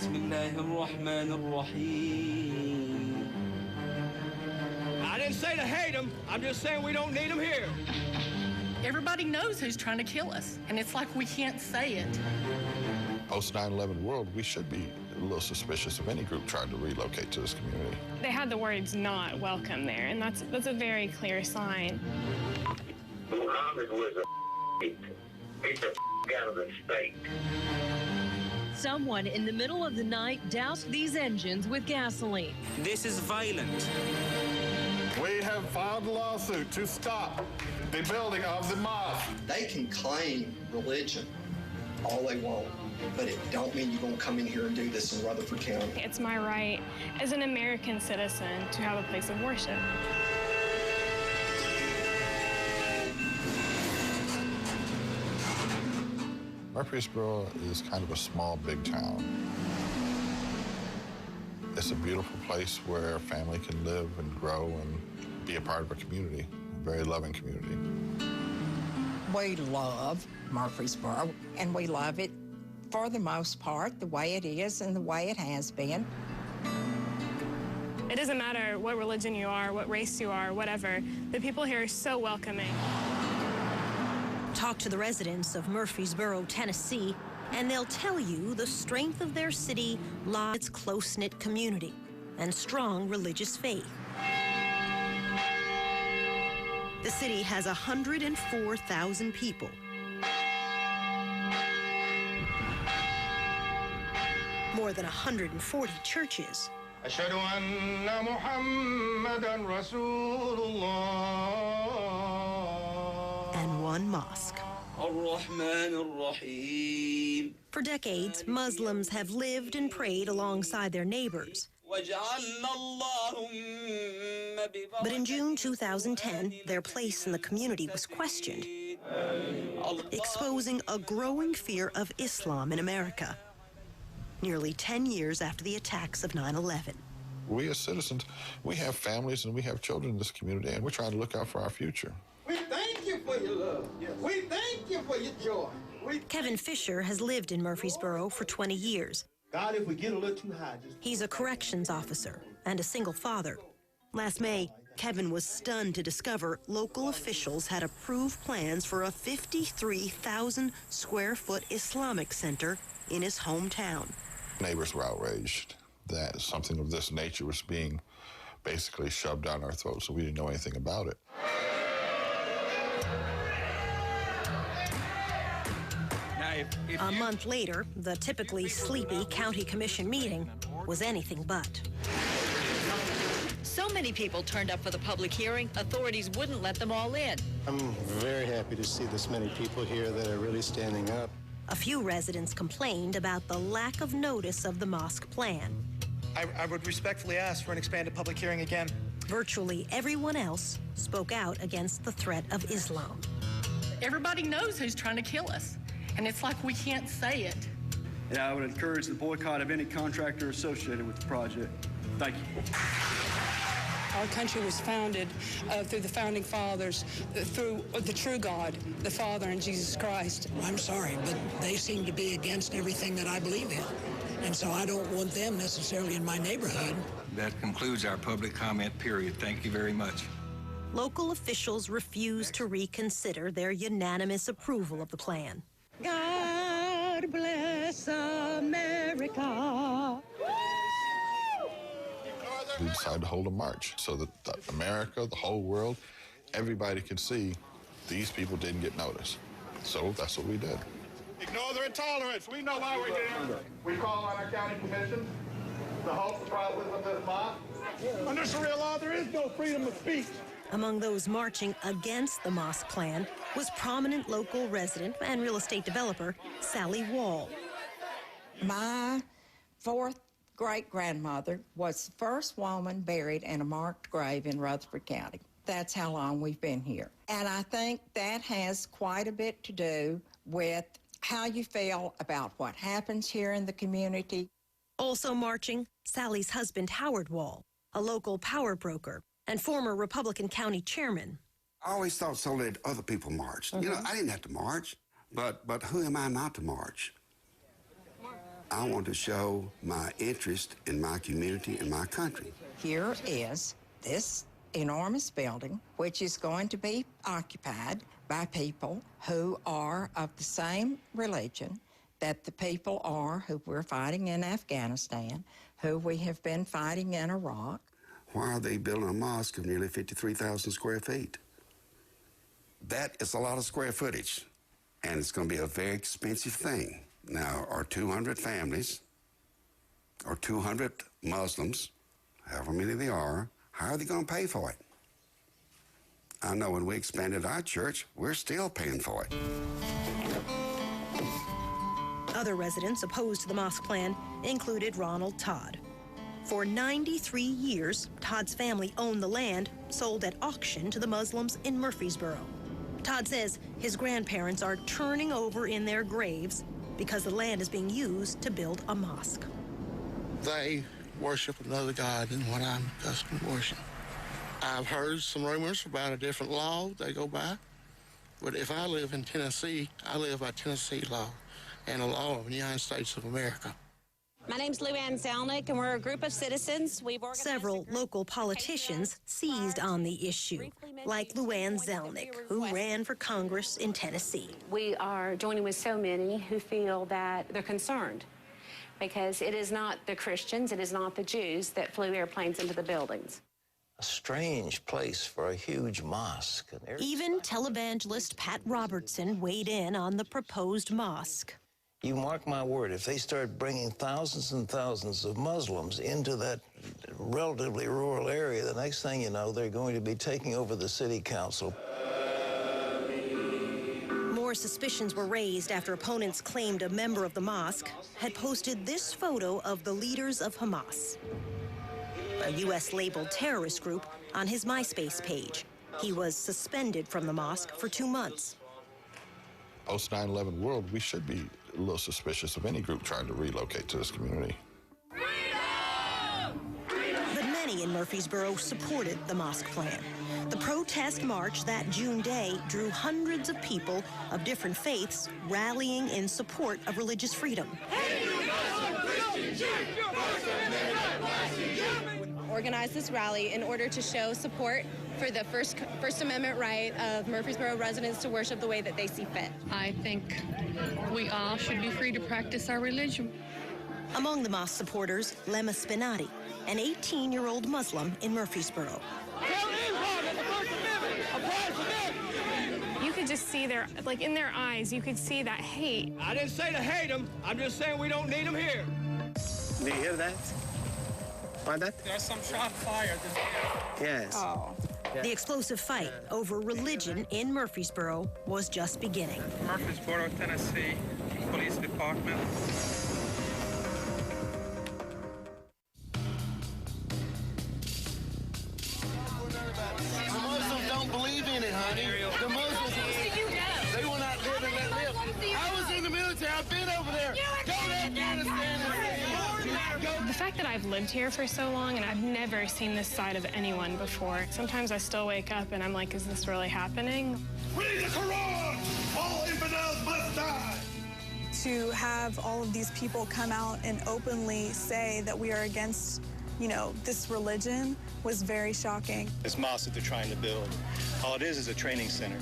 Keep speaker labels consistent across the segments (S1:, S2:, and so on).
S1: بسم الله الرحمن الرحيم.
S2: I didn't say to hate them. I'm just saying we don't need them here.
S3: Everybody knows who's trying to kill us, and it's like we can't say it.
S4: Post 9/11 world, we should be a little suspicious of any group trying to relocate to this community.
S5: They had the words "not welcome" there, and that's a very clear sign.
S6: Muhammad was get the out of the state.
S7: Someone in the middle of the night doused these engines with gasoline.
S1: This is violent.
S8: We have filed a lawsuit to stop the building of the mosque.
S9: They can claim religion all they want, but it don't mean you're going to come in here and do this in Rutherford County.
S5: It's my right as an American citizen to have a place of worship.
S4: Murfreesboro is kind of a small, big town. It's a beautiful place where a family can live and grow and be a part of a community, a very loving community.
S10: We love Murfreesboro, and we love it for the most part, the way it is and the way it has been.
S5: It doesn't matter what religion you are, what race you are, whatever. The people here are so welcoming.
S11: Talk to the residents of Murfreesboro, Tennessee, and they'll tell you the strength of their city lies in its close-knit community and strong religious faith. The city has 104,000 people. More than 140 churches.
S8: Ashhadu anna Muhammadan Rasulullah.
S11: And one mosque.
S1: الرحمن الرحيم.
S11: For decades, Muslims have lived and prayed alongside their neighbors. But in June 2010, their place in the community was questioned, exposing a growing fear of Islam in America, nearly 10 years after the attacks of 9/11.
S4: We as citizens, we have families and we have children in this community, and we're trying to look out for our future.
S2: We thank you for your love. Yes. We thank you for your joy.
S11: Kevin Fisher has lived in Murfreesboro for 20 years.
S2: God, if we get a little too high,
S11: He's a corrections officer and a single father. Last May, Kevin was stunned to discover local officials had approved plans for a 53,000 square foot Islamic center in his hometown.
S4: Neighbors were outraged that something of this nature was being basically shoved down our throats, so we didn't know anything about it.
S11: A month later, the typically sleepy county commission meeting was anything but.
S7: So many people turned up for the public hearing, authorities wouldn't let them all in.
S12: I'm very happy to see this many people here that are really standing up.
S11: A few residents complained about the lack of notice of the mosque plan.
S13: I would respectfully ask for an expanded public hearing again.
S11: Virtually everyone else spoke out against the threat of Islam.
S3: Everybody knows who's trying to kill us, and it's like we can't say it.
S14: And I would encourage the boycott of any contractor associated with the project. Thank you.
S15: Our country was founded through the founding fathers, through the true God, the Father, and Jesus Christ.
S16: I'm sorry, but they seem to be against everything that I believe in. And so I don't want them necessarily in my neighborhood.
S17: That concludes our public comment period. Thank you very much.
S11: Local officials refused to reconsider their unanimous approval of the plan.
S10: God bless America.
S4: We decided to hold a march so that America, the whole world, everybody could see these people didn't get noticed. So that's what we did.
S8: Ignore their intolerance. We know why we're here. We call on our county commission to halt the process of this mosque. Under Sharia law, there is no freedom of speech.
S11: Among those marching against the mosque plan was prominent local resident and real estate developer Sally Wall.
S10: My fourth great-grandmother was the first woman buried in a marked grave in Rutherford County. That's how long we've been here. And I think that has quite a bit to do with how you feel about what happens here in the community.
S11: Also marching, Sally's husband, Howard Wall, a local power broker and former Republican county chairman.
S18: I always thought so that other people marched. You know, I didn't have to march, but who am I not to march? I want to show my interest in my community and my country.
S10: Here is this enormous building, which is going to be occupied by people who are of the same religion that the people are who we're fighting in Afghanistan, who we have been fighting in Iraq.
S18: Why are they building a mosque of nearly 53,000 square feet? That is a lot of square footage, and it's going to be a very expensive thing. Now, our 200 families, or 200 Muslims, however many they are, how are they going to pay for it? I know when we expanded our church, we're still paying for it.
S11: Other residents opposed to the mosque plan included Ronald Todd. For 93 years, Todd's family owned the land, sold at auction to the Muslims in Murfreesboro. Todd says his grandparents are turning over in their graves because the land is being used to build a mosque.
S19: They worship another God than what I'm accustomed to worship. I've heard some rumors about a different law they go by, but if I live in Tennessee, I live by Tennessee law and the law of the United States of America.
S20: My name's Lou Ann Zelnick, and we're a group of citizens.
S11: Several local politicians seized on the issue, like Lou Ann Zelnick, who ran for Congress in Tennessee.
S20: We are joining with so many who feel that they're concerned because it is not the Christians, it is not the Jews that flew airplanes into the buildings.
S21: A strange place for a huge mosque.
S11: Even televangelist Pat Robertson weighed in on the proposed mosque.
S21: You mark my word, if they start bringing thousands and thousands of Muslims into that relatively rural area, the next thing you know, they're going to be taking over the city council.
S11: More suspicions were raised after opponents claimed a member of the mosque had posted this photo of the leaders of Hamas, a U.S.-labeled terrorist group, on his MySpace page. He was suspended from the mosque for 2 months.
S4: Post 9/11 world, we should be a little suspicious of any group trying to relocate to this community.
S11: But many in Murfreesboro supported the mosque plan. The protest march that June day drew hundreds of people of different faiths rallying in support of religious freedom.
S22: Organized this rally in order to show support for the First Amendment right of Murfreesboro residents to worship the way that they see fit.
S3: I think we all should be free to practice our religion.
S11: Among the mosque supporters, Lema Spinati, an 18-year-old Muslim in Murfreesboro.
S5: You could just see in their eyes, you could see that hate.
S2: I didn't say to hate them. I'm just saying we don't need them here.
S23: Do you hear that? Why that?
S3: There's some shot fired.
S23: Yes.
S3: Oh.
S11: The explosive fight over religion in Murfreesboro was just beginning.
S3: Murfreesboro, Tennessee, Police Department.
S19: The Muslims don't believe in it, honey. The Muslims, they will not live and let live. I was in the military. I've been over there. Go to Afghanistan and
S5: The fact that I've lived here for so long and I've never seen this side of anyone before, sometimes I still wake up and I'm like, is this really happening?
S8: Read the Quran! All infidels must die!
S24: To have all of these people come out and openly say that we are against, this religion was very shocking.
S25: This mosque that they're trying to build, all it is a training center.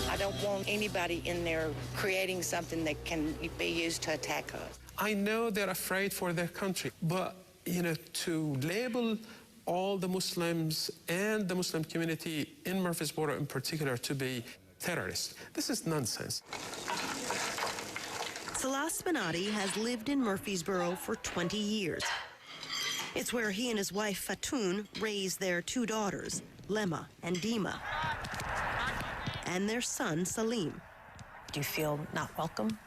S26: I don't want anybody in there creating something that can be used to attack us.
S27: I know they're afraid for their country, but, to label all the Muslims and the Muslim community in Murfreesboro in particular to be terrorists, this is nonsense.
S11: Salah Spinati has lived in Murfreesboro for 20 years. It's where he and his wife Fatoun raised their 2 daughters, Lema and Dima, and their son Salim.
S22: Do you feel not welcome?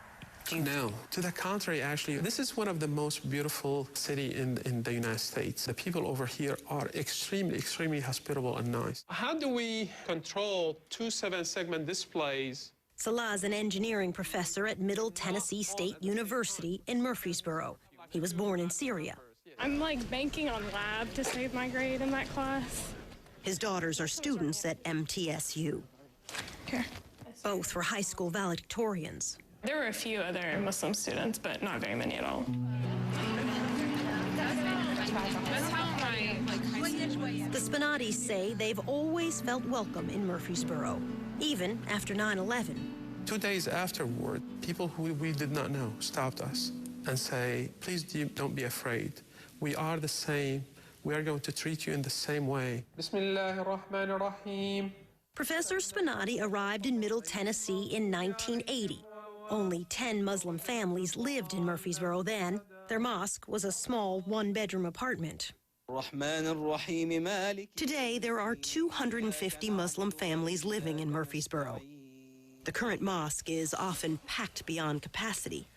S27: No, to the contrary, actually. This is one of the most beautiful cities in the United States. The people over here are extremely, extremely hospitable and nice. How do we control 2 7-segment displays?
S11: Salah is an engineering professor at Middle Tennessee State University in Murfreesboro. He was born in Syria.
S5: I'm banking on lab to save my grade in that class.
S11: His daughters are students at MTSU.
S24: Here.
S11: Both were high school valedictorians.
S5: There were a few other Muslim students, but not very many at all.
S11: The Spinatis say they've always felt welcome in Murfreesboro, even after 9/11.
S27: 2 days afterward, people who we did not know stopped us and say, please don't be afraid. We are the same. We are going to treat you in the same way. Bismillahirrahmanirrahim.
S11: Professor Spinati arrived in Middle Tennessee in 1980. Only 10 Muslim families lived in Murfreesboro then. Their mosque was a small one-bedroom apartment. Today, there are 250 Muslim families living in Murfreesboro. The current mosque is often packed beyond capacity.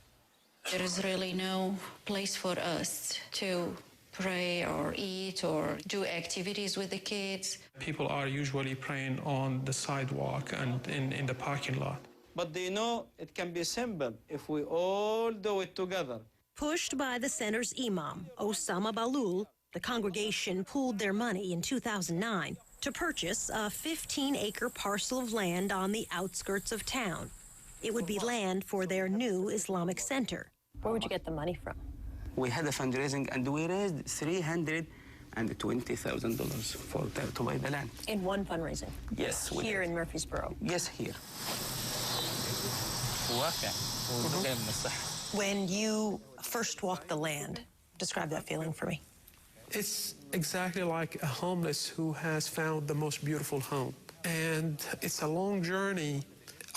S1: There is really no place for us to pray or eat or do activities with the kids.
S27: People are usually praying on the sidewalk and in the parking lot.
S6: But they know it can be simple if we all do it together.
S11: Pushed by the center's imam, Osama Balul, the congregation pooled their money in 2009 to purchase a 15-acre parcel of land on the outskirts of town. It would be land for their new Islamic center.
S7: Where would you get the money from?
S6: We had a fundraising and we raised $320,000 to buy the land.
S7: In one fundraising?
S6: Yes.
S7: Here in Murfreesboro?
S6: Yes, here.
S7: When you first walked the land, describe that feeling for me.
S27: It's exactly like a homeless who has found the most beautiful home. And it's a long journey,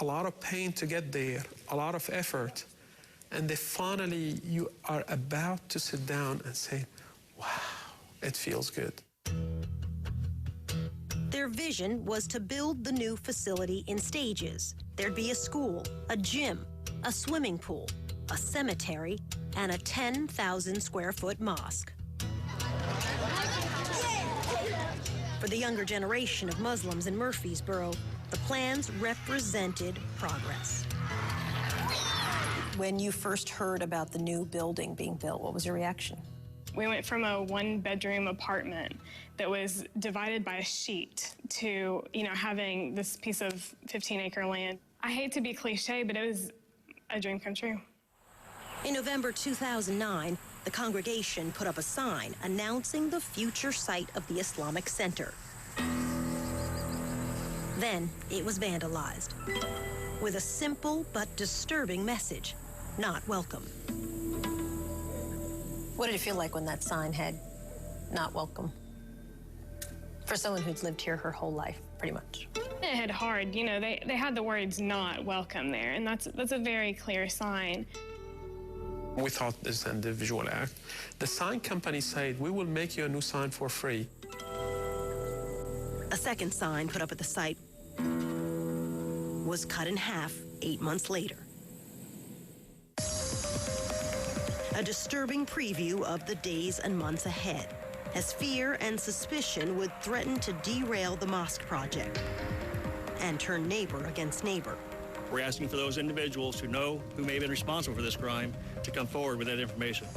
S27: a lot of pain to get there, a lot of effort. And then finally, you are about to sit down and say, wow, it feels good.
S11: Their vision was to build the new facility in stages. There'd be a school, a gym, a swimming pool, a cemetery, and a 10,000-square-foot mosque. For the younger generation of Muslims in Murfreesboro, the plans represented progress.
S7: When you first heard about the new building being built, what was your reaction?
S5: We went from a one-bedroom apartment that was divided by a sheet to, having this piece of 15-acre land. I hate to be cliche, but it was a dream come true.
S11: In November 2009, the congregation put up a sign announcing the future site of the Islamic Center. Then it was vandalized with a simple but disturbing message: not welcome.
S7: What did it feel like when that sign had "not welcome"? For someone who's lived here her whole life, pretty much.
S5: It hit hard. They had the words "not welcome" there, and that's a very clear sign.
S27: We thought this an individual act. The sign company said, we will make you a new sign for free.
S11: A second sign put up at the site was cut in half 8 months later. A disturbing preview of the days and months ahead, as fear and suspicion would threaten to derail the mosque project and turn neighbor against neighbor.
S9: We're asking for those individuals who know who may have been responsible for this crime to come forward with that information.